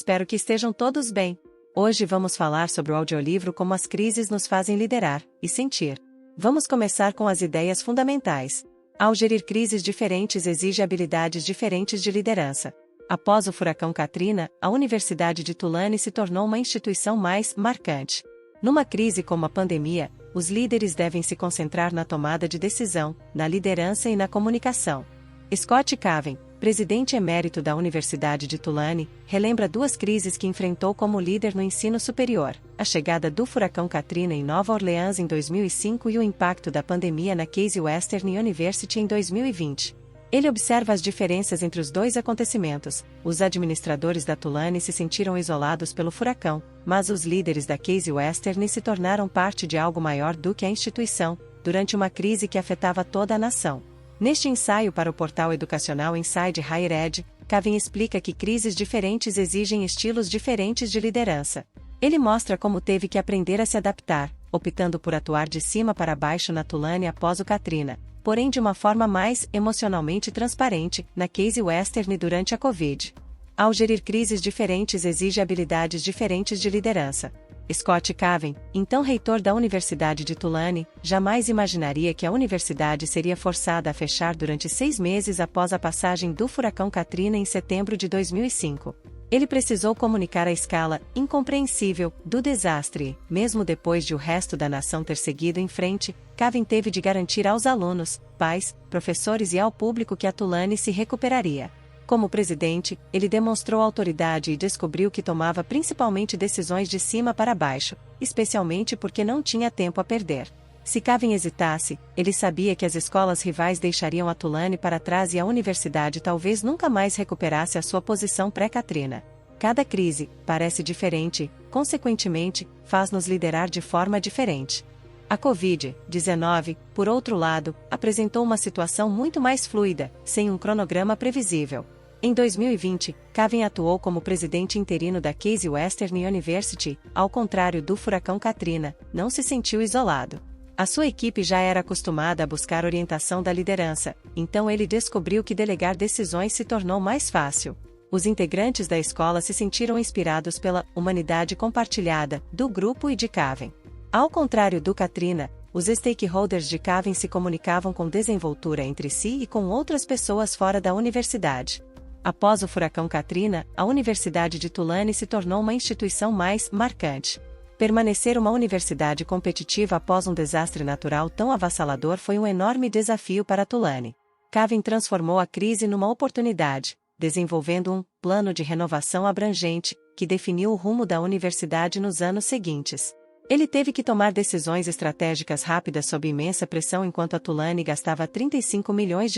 Espero que estejam todos bem. Hoje vamos falar sobre o audiolivro Como as Crises nos fazem liderar e sentir. Vamos começar com as ideias fundamentais. Ao gerir crises diferentes exige habilidades diferentes de liderança. Após o furacão Katrina, a Universidade de Tulane se tornou uma instituição mais marcante. Numa crise como a pandemia, os líderes devem se concentrar na tomada de decisão, na liderança e na comunicação. Scott Caven, presidente emérito da Universidade de Tulane, relembra duas crises que enfrentou como líder no ensino superior: a chegada do furacão Katrina em Nova Orleans em 2005 e o impacto da pandemia na Case Western University em 2020. Ele observa as diferenças entre os dois acontecimentos. Os administradores da Tulane se sentiram isolados pelo furacão, mas os líderes da Case Western se tornaram parte de algo maior do que a instituição, durante uma crise que afetava toda a nação. Neste ensaio para o portal educacional Inside Higher Ed, Caven explica que crises diferentes exigem estilos diferentes de liderança. Ele mostra como teve que aprender a se adaptar, optando por atuar de cima para baixo na Tulane após o Katrina, porém de uma forma mais emocionalmente transparente, na Case Western durante a Covid. Ao gerir crises diferentes exige habilidades diferentes de liderança. Scott Caven, então reitor da Universidade de Tulane, jamais imaginaria que a universidade seria forçada a fechar durante 6 meses após a passagem do furacão Katrina em setembro de 2005. Ele precisou comunicar a escala incompreensível do desastre. Mesmo depois de o resto da nação ter seguido em frente, Caven teve de garantir aos alunos, pais, professores e ao público que a Tulane se recuperaria. Como presidente, ele demonstrou autoridade e descobriu que tomava principalmente decisões de cima para baixo, especialmente porque não tinha tempo a perder. Se Caven hesitasse, ele sabia que as escolas rivais deixariam a Tulane para trás e a universidade talvez nunca mais recuperasse a sua posição pré-Katrina. Cada crise parece diferente, consequentemente, faz-nos liderar de forma diferente. A Covid-19, por outro lado, apresentou uma situação muito mais fluida, sem um cronograma previsível. Em 2020, Caven atuou como presidente interino da Case Western University. Ao contrário do furacão Katrina, não se sentiu isolado. A sua equipe já era acostumada a buscar orientação da liderança, então ele descobriu que delegar decisões se tornou mais fácil. Os integrantes da escola se sentiram inspirados pela humanidade compartilhada do grupo e de Caven. Ao contrário do Katrina, os stakeholders de Caven se comunicavam com desenvoltura entre si e com outras pessoas fora da universidade. Após o furacão Katrina, a Universidade de Tulane se tornou uma instituição mais marcante. Permanecer uma universidade competitiva após um desastre natural tão avassalador foi um enorme desafio para Tulane. Caven transformou a crise numa oportunidade, desenvolvendo um plano de renovação abrangente, que definiu o rumo da universidade nos anos seguintes. Ele teve que tomar decisões estratégicas rápidas sob imensa pressão enquanto a Tulane gastava $35 milhões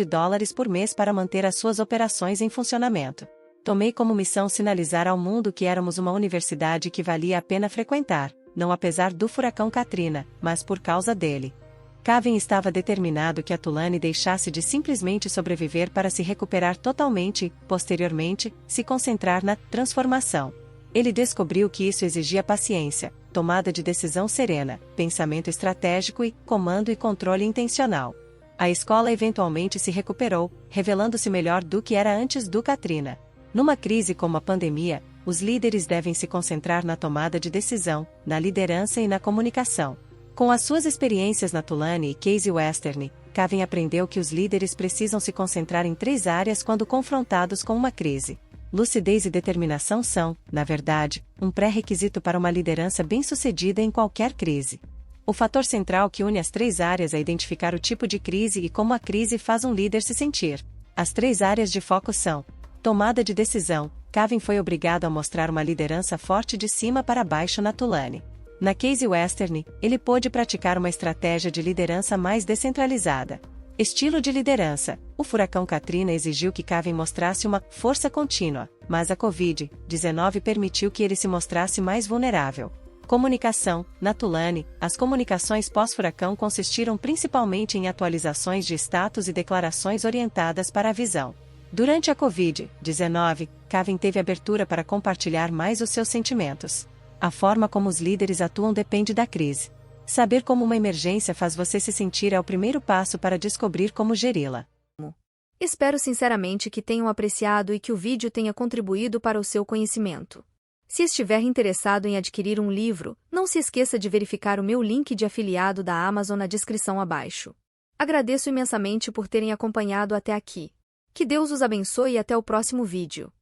por mês para manter as suas operações em funcionamento. Tomei como missão sinalizar ao mundo que éramos uma universidade que valia a pena frequentar, não apesar do furacão Katrina, mas por causa dele. Caven estava determinado que a Tulane deixasse de simplesmente sobreviver para se recuperar totalmente e, posteriormente, se concentrar na transformação. Ele descobriu que isso exigia paciência, tomada de decisão serena, pensamento estratégico e comando e controle intencional. A escola eventualmente se recuperou, revelando-se melhor do que era antes do Katrina. Numa crise como a pandemia, os líderes devem se concentrar na tomada de decisão, na liderança e na comunicação. Com as suas experiências na Tulane e Case Western, Caven aprendeu que os líderes precisam se concentrar em 3 áreas quando confrontados com uma crise. Lucidez e determinação são, na verdade, um pré-requisito para uma liderança bem-sucedida em qualquer crise. O fator central que une as 3 áreas é identificar o tipo de crise e como a crise faz um líder se sentir. As 3 áreas de foco são: tomada de decisão. Caven foi obrigado a mostrar uma liderança forte de cima para baixo na Tulane. Na Case Western, ele pôde praticar uma estratégia de liderança mais descentralizada. Estilo de liderança. O furacão Katrina exigiu que Caven mostrasse uma força contínua, mas a Covid-19 permitiu que ele se mostrasse mais vulnerável. Comunicação. Na Tulane, as comunicações pós-furacão consistiram principalmente em atualizações de status e declarações orientadas para a visão. Durante a Covid-19, Caven teve abertura para compartilhar mais os seus sentimentos. A forma como os líderes atuam depende da crise. Saber como uma emergência faz você se sentir é o primeiro passo para descobrir como geri-la. Espero sinceramente que tenham apreciado e que o vídeo tenha contribuído para o seu conhecimento. Se estiver interessado em adquirir um livro, não se esqueça de verificar o meu link de afiliado da Amazon na descrição abaixo. Agradeço imensamente por terem acompanhado até aqui. Que Deus os abençoe e até o próximo vídeo.